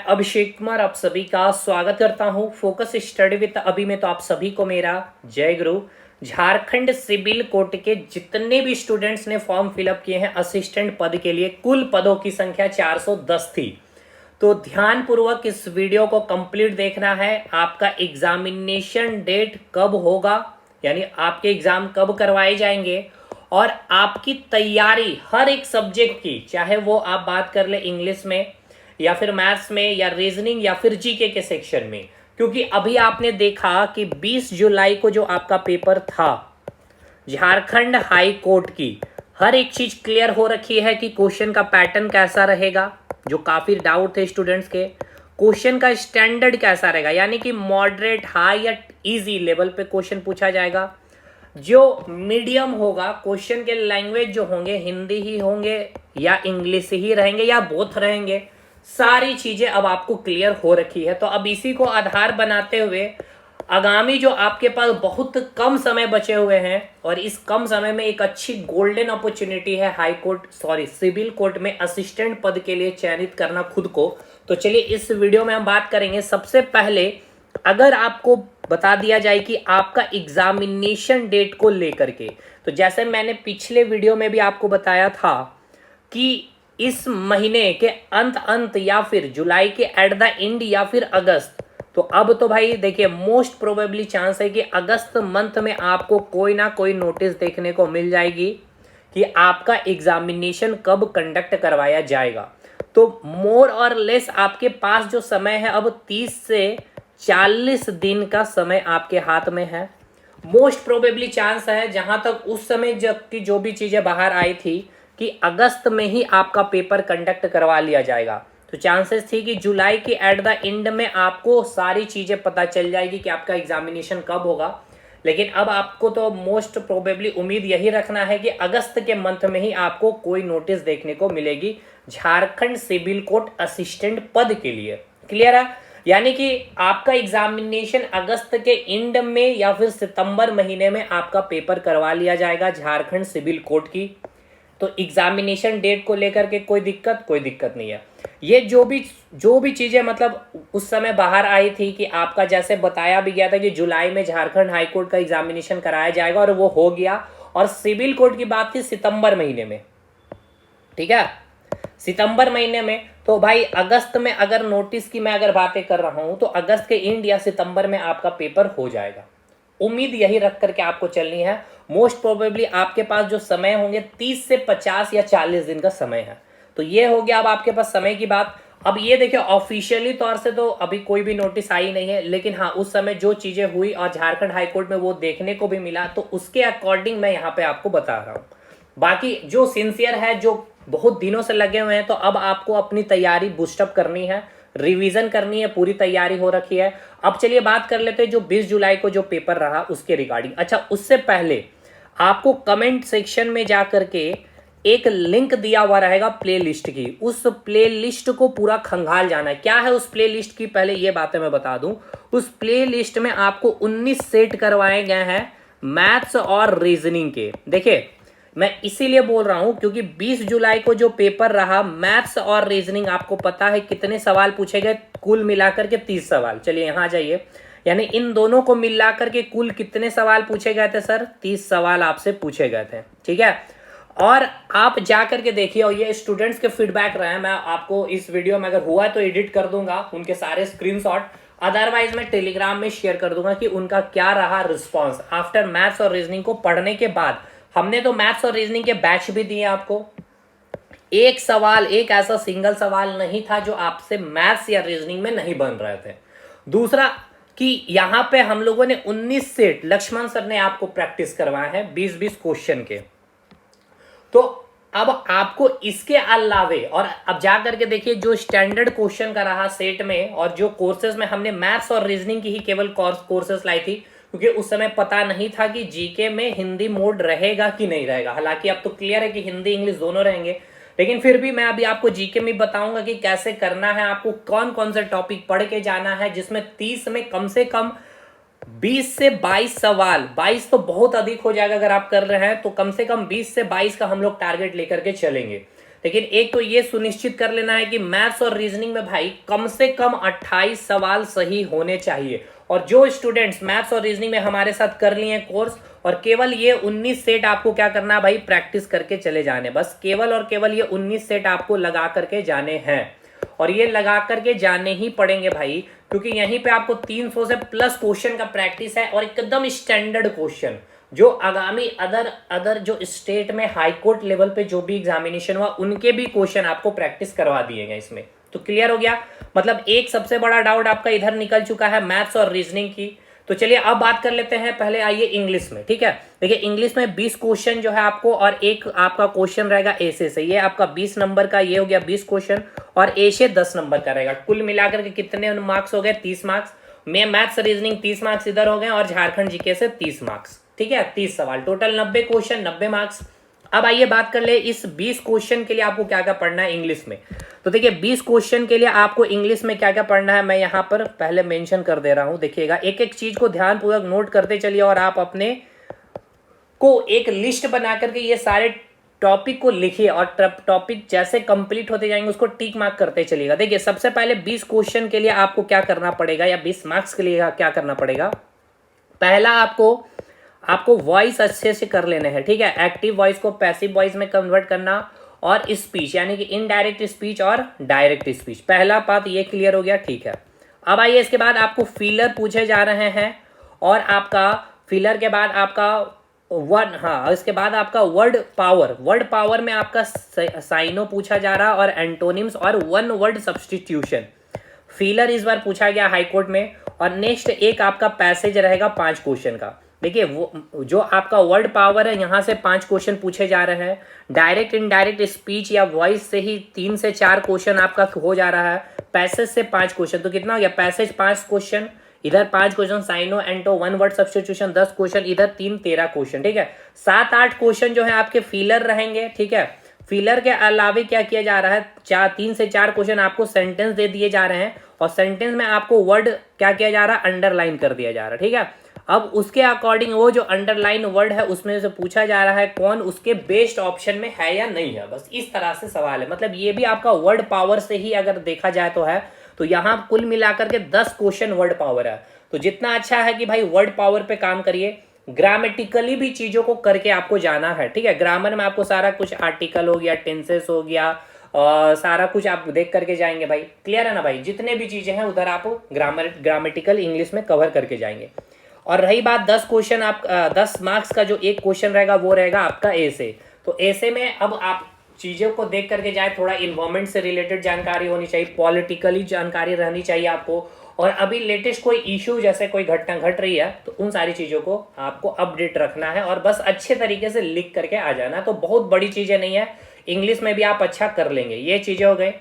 अभिषेक कुमार आप सभी का स्वागत करता हूं फोकस स्टडी विद अभी में। तो आप सभी को मेरा जय गुरु। झारखंड सिविल कोर्ट के जितने भी स्टूडेंट्स ने फॉर्म फिलअप किए हैं असिस्टेंट पद के लिए, कुल पदों की संख्या 410 थी। तो ध्यान पूर्वक इस वीडियो को कंप्लीट देखना है। आपका एग्जामिनेशन डेट कब होगा, यानी आपके एग्जाम कब करवाए जाएंगे, और आपकी तैयारी हर एक सब्जेक्ट की, चाहे वो आप बात कर ले इंग्लिश में या फिर मैथ्स में या रीजनिंग या फिर जीके के सेक्शन में। क्योंकि अभी आपने देखा कि 20 जुलाई को जो आपका पेपर था झारखंड हाई कोर्ट की, हर एक चीज क्लियर हो रखी है कि क्वेश्चन का पैटर्न कैसा रहेगा, जो काफी डाउट थे स्टूडेंट्स के। क्वेश्चन का स्टैंडर्ड कैसा रहेगा, यानी कि मॉडरेट, हाई या इजी लेवल पे क्वेश्चन पूछा जाएगा। जो मीडियम होगा, क्वेश्चन के लैंग्वेज जो होंगे हिंदी ही होंगे या इंग्लिश ही रहेंगे या बोथ रहेंगे, सारी चीजें अब आपको क्लियर हो रखी है। तो अब इसी को आधार बनाते हुए आगामी जो आपके पास बहुत कम समय बचे हुए हैं, और इस कम समय में एक अच्छी गोल्डन अपॉर्चुनिटी है सिविल कोर्ट में असिस्टेंट पद के लिए चयनित करना खुद को। तो चलिए इस वीडियो में हम बात करेंगे। सबसे पहले अगर आपको बता दिया जाए कि आपका एग्जामिनेशन डेट को लेकर के, तो जैसे मैंने पिछले वीडियो में भी आपको बताया था कि इस महीने के अंत या फिर जुलाई के एट द एंड या फिर अगस्त, तो अब तो भाई देखिए मोस्ट प्रोबेबली चांस है कि अगस्त मंथ में आपको कोई ना कोई नोटिस देखने को मिल जाएगी कि आपका एग्जामिनेशन कब कंडक्ट करवाया जाएगा। तो मोर और लेस आपके पास जो समय है अब 30 से 40 दिन का समय आपके हाथ में है। मोस्ट प्रोबेबली चांस है, जहां तक उस समय की जो भी चीजें बाहर आई थी, कि अगस्त में ही आपका पेपर कंडक्ट करवा लिया जाएगा। तो चांसेस थी कि जुलाई के एट द एंड में आपको सारी चीजें पता चल जाएगी कि आपका एग्जामिनेशन कब होगा। लेकिन अब आपको तो मोस्ट प्रोबेबली उम्मीद यही रखना है कि अगस्त के मंथ में ही आपको कोई नोटिस देखने को मिलेगी झारखंड सिविल कोर्ट असिस्टेंट पद के लिए। क्लियर है? यानी कि आपका एग्जामिनेशन अगस्त के एंड में या फिर सितंबर महीने में आपका पेपर करवा लिया जाएगा झारखंड सिविल कोर्ट की। तो एग्जामिनेशन डेट को लेकर के कोई दिक्कत नहीं है। ये जो भी चीजें मतलब उस समय बाहर आई थी कि आपका जैसे बताया भी गया था कि जुलाई में झारखंड हाई कोर्ट का एग्जामिनेशन कराया जाएगा, और वो हो गया। और सिविल कोर्ट की बात थी सितंबर महीने में, ठीक है, सितंबर महीने में। तो भाई अगस्त में अगर नोटिस की मैं अगर बातें कर रहा हूं, तो अगस्त के एंड या सितंबर में आपका पेपर हो जाएगा। उम्मीद यही रख करके आपको चलनी है। मोस्ट प्रोबेबली आपके पास जो समय होंगे 30 से 50 या 40 दिन का समय है। तो ये हो गया अब आपके पास समय की बात। अब ये देखिए ऑफिशियली तौर से तो अभी कोई भी नोटिस आई नहीं है, लेकिन हाँ उस समय जो चीजें हुई और झारखंड हाईकोर्ट में वो देखने को भी मिला, तो उसके अकॉर्डिंग मैं यहाँ पे आपको बता रहा हूँ। बाकी जो सिंसियर है, जो बहुत दिनों से लगे हुए हैं, तो अब आपको अपनी तैयारी बूस्टअप करनी है, रिवीजन करनी है, पूरी तैयारी हो रखी है। अब चलिए बात कर लेते हैं जो 20 जुलाई को जो पेपर रहा उसके रिगार्डिंग। अच्छा, उससे पहले आपको कमेंट सेक्शन में जा करके एक लिंक दिया हुआ रहेगा प्लेलिस्ट की, उस प्लेलिस्ट को पूरा खंगाल जाना है। क्या है उस प्लेलिस्ट की, पहले ये बातें मैं बता दूं। उस प्लेलिस्ट में आपको 19 सेट करवाए गए हैं मैथ्स और रीजनिंग के। देखिए मैं इसीलिए बोल रहा हूं क्योंकि 20 जुलाई को जो पेपर रहा मैथ्स और रीजनिंग, आपको पता है कितने सवाल पूछे गए, कुल मिलाकर के 30 सवाल। चलिए यहां आ जाइए, यानी इन दोनों को मिलाकर के कुल कितने सवाल पूछे गए थे सर? 30 सवाल आपसे पूछे गए थे, ठीक है। और आप जा करके देखिए, और ये स्टूडेंट्स के फीडबैक रहे हैं। मैं आपको इस वीडियो में अगर हुआ तो एडिट कर दूंगा उनके सारे स्क्रीनशॉट, अदरवाइज मैं टेलीग्राम में शेयर कर दूंगा कि उनका क्या रहा रिस्पॉन्स आफ्टर मैथ्स और रीजनिंग को पढ़ने के बाद। हमने तो मैथ्स और रीजनिंग के बैच भी दिए आपको। एक सवाल, एक ऐसा सिंगल सवाल नहीं था जो आपसे मैथ्स या रीजनिंग में नहीं बन रहे थे। दूसरा कि यहां पे हम लोगों ने 19 सेट लक्ष्मण सर ने आपको प्रैक्टिस करवाए हैं 20-20 क्वेश्चन के। तो अब आपको इसके अलावे, और अब जा करके देखिए जो स्टैंडर्ड क्वेश्चन का रहा सेट में, और जो कोर्सेज में हमने मैथ्स और रीजनिंग की ही केवल कोर्सेज लाई थी, क्योंकि उस समय पता नहीं था कि जीके में हिंदी मोड रहेगा कि नहीं रहेगा। हालांकि अब तो क्लियर है कि हिंदी इंग्लिश दोनों रहेंगे, लेकिन फिर भी मैं अभी आपको जीके में बताऊंगा कि कैसे करना है, आपको कौन कौन से टॉपिक पढ़ के जाना है, जिसमें 30 में कम से कम 20 से 22 सवाल, 22 तो बहुत अधिक हो जाएगा अगर आप कर रहे हैं, तो कम से कम 20 से 22 का हम लोग टारगेट लेकर के चलेंगे। लेकिन एक तो ये सुनिश्चित कर लेना है कि मैथ्स और रीजनिंग में भाई कम से कम 28 सवाल सही होने चाहिए। और जो स्टूडेंट्स मैथ्स और रीजनिंग में हमारे साथ कर लिए हैं कोर्स, और केवल ये 19 सेट आपको क्या करना है भाई, प्रैक्टिस करके चले जाने, बस केवल और केवल ये 19 सेट आपको लगा करके जाने हैं। और ये लगा करके जाने ही पड़ेंगे भाई, क्योंकि यहीं पे आपको 300 से प्लस क्वेश्चन का प्रैक्टिस है, और एकदम स्टैंडर्ड क्वेश्चन जो आगामी अदर जो स्टेट में हाई कोर्ट लेवल पे जो भी एग्जामिनेशन हुआ उनके भी क्वेश्चन आपको प्रैक्टिस करवा दिए गए इसमें। तो क्लियर हो गया, मतलब एक सबसे बड़ा डाउट आपका इधर निकल चुका है मैथ्स और रीजनिंग की। तो चलिए अब बात कर लेते हैं, पहले आइए इंग्लिश में। ठीक है, देखिए इंग्लिश में 20 क्वेश्चन जो है आपको, और एक आपका क्वेश्चन रहेगा एसे से, ये आपका 20 नंबर का ये हो गया 20 क्वेश्चन, और ए से 10 नंबर का रहेगा। कुल मिलाकर के कितने मार्क्स हो गए, 30 मार्क्स में। मैथ्स रीजनिंग 30 मार्क्स इधर हो गए, और झारखंड जीके से 30 मार्क्स। ठीक है, 30 सवाल टोटल, 90 क्वेश्चन, 90 मार्क्स। अब आइए बात कर ले इस 20 क्वेश्चन के लिए आपको क्या क्या पढ़ना है इंग्लिश में। तो देखिए 20 क्वेश्चन के लिए आपको इंग्लिश में क्या क्या पढ़ना है, मैं यहाँ पर पहले मेंशन कर दे रहा हूँ। देखिएगा एक एक चीज को ध्यानपूर्वक नोट करते चलिए, और आप अपने को एक लिस्ट बना करके ये सारे टॉपिक को लिखिए, और टॉपिक जैसे कंप्लीट होते जाएंगे उसको टिक मार्क करते चलिएगा। देखिए सबसे पहले 20 क्वेश्चन के लिए आपको क्या करना पड़ेगा, या 20 मार्क्स के लिए क्या करना पड़ेगा। पहला आपको वॉइस अच्छे से कर लेने हैं। ठीक है, एक्टिव वॉइस को पैसिव वॉइस में कन्वर्ट करना, और स्पीच यानी कि इनडायरेक्ट स्पीच और डायरेक्ट स्पीच, पहला बात ये क्लियर हो गया। ठीक है, अब आइए इसके बाद आपको फिलर पूछे जा रहे हैं, और आपका फिलर के बाद आपका इसके बाद आपका वर्ड पावर में आपका साइनो पूछा जा रहा, और एंटोनिम्स, और वन वर्ड सब्सटीट्यूशन फिलर इस बार पूछा गया हाईकोर्ट में। और नेक्स्ट एक आपका पैसेज रहेगा 5 क्वेश्चन का। देखिए वो जो आपका वर्ड पावर है, यहाँ से 5 क्वेश्चन पूछे जा रहे हैं। डायरेक्ट इनडायरेक्ट स्पीच या वॉइस से ही 3 से 4 क्वेश्चन आपका हो जा रहा है। पैसेज से 5 क्वेश्चन, तो कितना हो गया, पैसेज 5 क्वेश्चन, इधर 5 question, syno anto one word substitution 10 question, इधर 3 13 क्वेश्चन। ठीक है, 7-8 क्वेश्चन जो है आपके फिलर रहेंगे। ठीक है, फिलर के अलावे क्या किया जा रहा है, 3 से 4 क्वेश्चन आपको सेंटेंस दे दिए जा रहे हैं, और सेंटेंस में आपको वर्ड क्या किया जा रहा है, अंडरलाइन कर दिया जा रहा है। ठीक है, अब उसके अकॉर्डिंग वो जो अंडरलाइन वर्ड है उसमें से पूछा जा रहा है कौन उसके बेस्ट ऑप्शन में है या नहीं है, बस इस तरह से सवाल है। मतलब ये भी आपका वर्ड पावर से ही अगर देखा जाए तो है। तो यहाँ कुल मिलाकर के 10 क्वेश्चन वर्ड पावर है। तो जितना अच्छा है कि भाई वर्ड पावर पे काम करिए, ग्रामेटिकली भी चीजों को करके आपको जाना है। ठीक है, ग्रामर में आपको सारा कुछ आर्टिकल हो गया, टेंसेस हो गया, सारा कुछ आप देख करके जाएंगे भाई। क्लियर है ना भाई, जितने भी चीजें हैं उधर आप ग्रामेटिकल इंग्लिश में कवर करके जाएंगे। और रही बात 10 क्वेश्चन, आप 10 मार्क्स का जो एक क्वेश्चन रहेगा वो रहेगा आपका ऐसे। तो ऐसे में अब आप चीज़ों को देख करके जाए, थोड़ा इन्वायरमेंट से रिलेटेड जानकारी होनी चाहिए, पॉलिटिकली जानकारी रहनी चाहिए आपको, और अभी लेटेस्ट कोई इशू जैसे कोई घटना घट रही है तो उन सारी चीज़ों को आपको अपडेट रखना है, और बस अच्छे तरीके से लिख करके आ जाना। तो बहुत बड़ी चीज़ें नहीं है, इंग्लिश में भी आप अच्छा कर लेंगे। ये चीज़ें हो गई।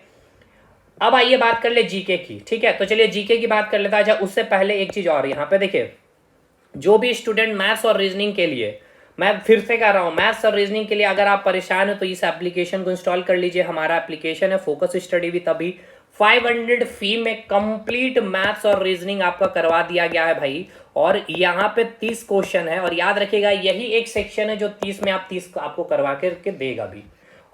अब आइए बात कर ले जीके की। ठीक है, तो चलिए जीके की बात कर लेता है। अच्छा उससे पहले एक चीज़ और, यहाँ पे देखिए जो भी स्टूडेंट मैथ्स और रीजनिंग के लिए, मैं फिर से कह रहा हूँ, मैथ्स और रीजनिंग के लिए अगर आप परेशान हो तो इस एप्लीकेशन को इंस्टॉल कर लीजिए। हमारा एप्लीकेशन है फोकस स्टडी विद अभी। 500 फी में कंप्लीट मैथ्स और रीजनिंग आपका करवा दिया गया है भाई। और यहाँ पे 30 क्वेश्चन है, और याद रखिएगा यही एक सेक्शन है जो 30 में आप 30 आपको करवा के देगा भी।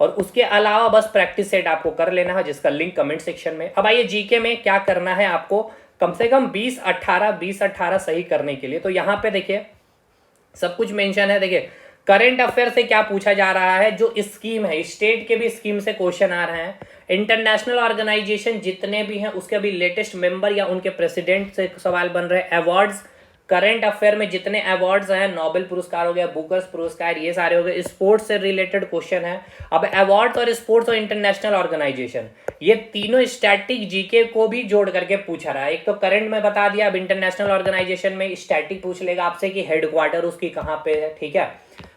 और उसके अलावा बस प्रैक्टिस सेट आपको कर लेना है, जिसका लिंक कमेंट सेक्शन में। अब आइए जीके में क्या करना है आपको, कम से कम 20-18 सही करने के लिए। तो यहाँ पे देखिए सब कुछ मेंशन है। देखिए करंट अफेयर से क्या पूछा जा रहा है, जो स्कीम है, स्टेट के भी स्कीम से क्वेश्चन आ रहे हैं। इंटरनेशनल ऑर्गेनाइजेशन जितने भी हैं उसके भी लेटेस्ट मेंबर या उनके प्रेसिडेंट से सवाल बन रहे हैं। अवार्ड्स, करंट अफेयर में जितने अवार्ड्स हैं, नोबेल पुरस्कार हो गया, बुकर्स पुरस्कार, ये सारे हो गए। स्पोर्ट्स से रिलेटेड क्वेश्चन है। अब अवार्ड्स और स्पोर्ट्स और इंटरनेशनल ऑर्गेनाइजेशन, ये तीनों स्टैटिक जीके को भी जोड़ करके पूछा रहा है। एक तो करंट में बता दिया, अब इंटरनेशनल ऑर्गेनाइजेशन में स्टैटिक पूछ लेगा आपसे कि हेडक्वार्टर उसकी कहाँ पे है। ठीक है,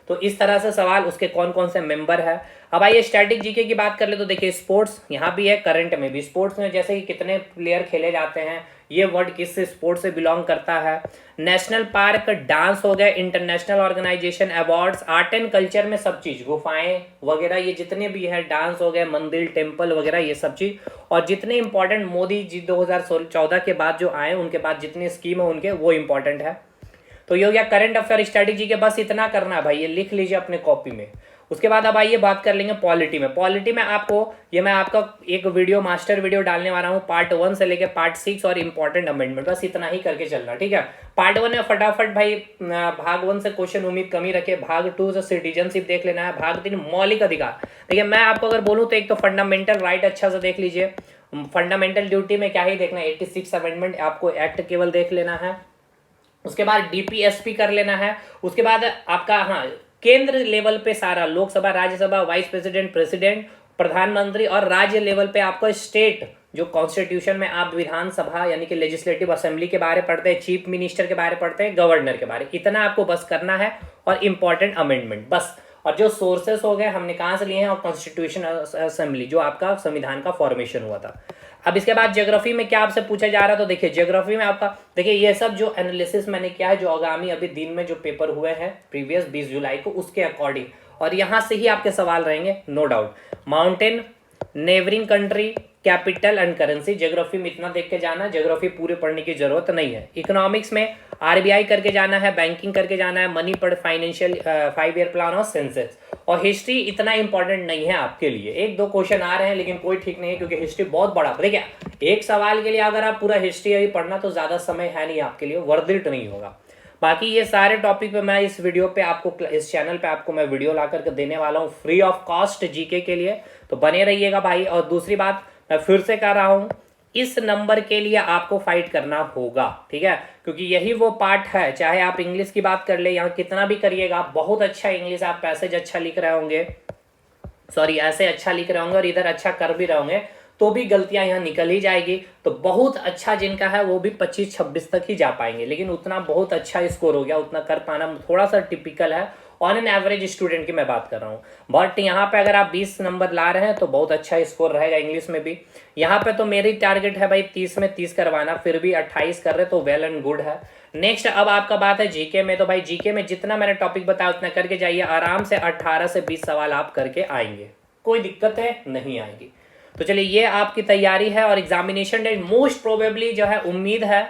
तो इस तरह से सवाल, उसके कौन कौन से मेंबर है। अब आइए स्टैटिक जीके की बात कर ले तो देखिए स्पोर्ट्स यहाँ भी है, करंट में भी। स्पोर्ट्स में जैसे कि कितने प्लेयर खेले जाते हैं, ये वर्ड किस स्पोर्ट से बिलोंग करता है। नेशनल पार्क, डांस हो गया, international organisation, awards, art and culture में सब चीज, गुफाएं वगैरह ये जितने भी है, डांस हो गए, मंदिर, टेम्पल वगैरह ये सब चीज। और जितने इंपॉर्टेंट मोदी जी 2014 के बाद जो आए, उनके बाद जितनी स्कीम है उनके, वो इंपॉर्टेंट है। तो ये हो गया करंट अफेयर स्ट्रेटेजी के, बस इतना करना भाई, ये लिख लीजिए अपने कॉपी में। उसके बाद अब आइए बात कर लेंगे पॉलिटी में। पॉलिटी में आपको ये मैं आपका एक वीडियो मास्टर वीडियो डालने वाला हूँ, पार्ट 1 से लेके पार्ट 6 और इंपॉर्टेंट अमेंडमेंट, बस इतना ही करके चलना, ठीक है। पार्ट 1 में फटाफट भाई भाग 1 से क्वेश्चन उम्मीद कम ही रखे, भाग 2 से सिटीजनशिप देख लेना है, भाग 3 मौलिक अधिकार। देखिए मैं आपको अगर बोलूँ तो एक तो फंडामेंटल राइट अच्छा से देख लीजिए, फंडामेंटल ड्यूटी में क्या ही देखना है, 86 अमेंडमेंट आपको एक्ट केवल देख लेना है। उसके बाद डीपीएसपी कर लेना है। उसके बाद आपका हाँ केंद्र लेवल पे सारा Lok Sabha, Rajya Sabha, vice president, president, प्रधानमंत्री और राज्य लेवल पे आपको स्टेट जो कॉन्स्टिट्यूशन में आप विधानसभा यानी कि लेजिस्लेटिव असेंबली के बारे पढ़ते हैं, चीफ मिनिस्टर के बारे पढ़ते हैं, गवर्नर के बारे, इतना आपको बस करना है और इंपॉर्टेंट अमेंडमेंट बस। और जो सोर्सेस हो गए हमने कहाँ से लिए हैं, और कॉन्स्टिट्यूशन असेंबली जो आपका संविधान का फॉर्मेशन हुआ था। अब इसके बाद ज्योग्राफी में क्या आपसे पूछा जा रहा है, तो देखिए ज्योग्राफी में आपका देखिए ये सब जो एनालिसिस मैंने किया है, जो आगामी अभी दिन में जो पेपर हुए हैं प्रीवियस 20 जुलाई को, उसके अकॉर्डिंग, और यहाँ से ही आपके सवाल रहेंगे no doubt. Mountain, neighbouring country, capital and currency, geography में इतना देख के जाना, ज्योग्राफी पूरे पढ़ने की जरूरत नहीं है। इकोनॉमिक्स में आरबीआई करके जाना है, बैंकिंग करके जाना है, मनी पर फाइनेंशियल 5 ईयर प्लान और सेंसेस। और हिस्ट्री इतना इंपॉर्टेंट नहीं है आपके लिए, एक दो क्वेश्चन आ रहे हैं लेकिन कोई ठीक नहीं है क्योंकि हिस्ट्री बहुत बड़ा। देखिए एक सवाल के लिए अगर आप पूरा हिस्ट्री अभी पढ़ना तो ज्यादा समय है नहीं आपके लिए, वर्थ इट नहीं होगा। बाकी ये सारे टॉपिक पे मैं इस वीडियो पे आपको, इस चैनल पे आपको मैं वीडियो ला करके देने वाला हूँ फ्री ऑफ कॉस्ट जीके के लिए, तो बने रहिएगा भाई। और दूसरी बात मैं फिर से कह रहा हूँ, इस नंबर के लिए आपको फाइट करना होगा, ठीक है, क्योंकि यही वो पार्ट है, चाहे आप इंग्लिश की बात कर ले, यहाँ कितना भी करिएगा, बहुत अच्छा इंग्लिश, आप पैसेज अच्छा लिख रहे होंगे, सॉरी ऐसे अच्छा लिख रहे होंगे और इधर अच्छा कर भी रहे होंगे, तो भी गलतियां यहाँ निकल ही जाएगी। तो बहुत अच्छा जिनका है वो भी 25-26 तक ही जा पाएंगे, लेकिन उतना बहुत अच्छा स्कोर हो गया, उतना कर पाना थोड़ा सा टिपिकल है, ऑन एन एवरेज स्टूडेंट की मैं बात कर रहा हूँ। बट यहाँ पे अगर आप 20 नंबर ला रहे हैं तो बहुत अच्छा स्कोर रहेगा इंग्लिश में भी। यहाँ पे तो मेरी टारगेट है भाई 30 में 30 करवाना, फिर भी 28 कर रहे तो वेल एंड गुड है। नेक्स्ट अब आपका बात है जीके में, तो भाई जीके में जितना मैंने टॉपिक बताया उतना करके जाइए, आराम से 18 से 20 सवाल आप करके आएंगे, कोई दिक्कत है नहीं आएगी। तो चलिए ये आपकी तैयारी है, और एग्जामिनेशन डेट मोस्ट प्रोबेबली जो है उम्मीद है,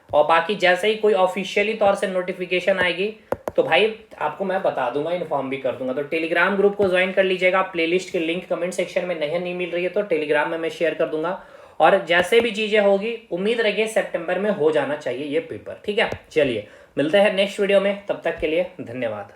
और बाकी जैसे ही कोई ऑफिशियली तौर से नोटिफिकेशन आएगी तो भाई आपको मैं बता दूंगा, इन्फॉर्म भी कर दूंगा। तो टेलीग्राम ग्रुप को ज्वाइन कर लीजिएगा, प्लेलिस्ट की लिंक कमेंट सेक्शन में नहीं मिल रही है तो टेलीग्राम में मैं शेयर कर दूंगा, और जैसे भी चीजें होगी उम्मीद रखिए सितंबर में हो जाना चाहिए ये पेपर, ठीक है। चलिए मिलते हैं नेक्स्ट वीडियो में, तब तक के लिए धन्यवाद।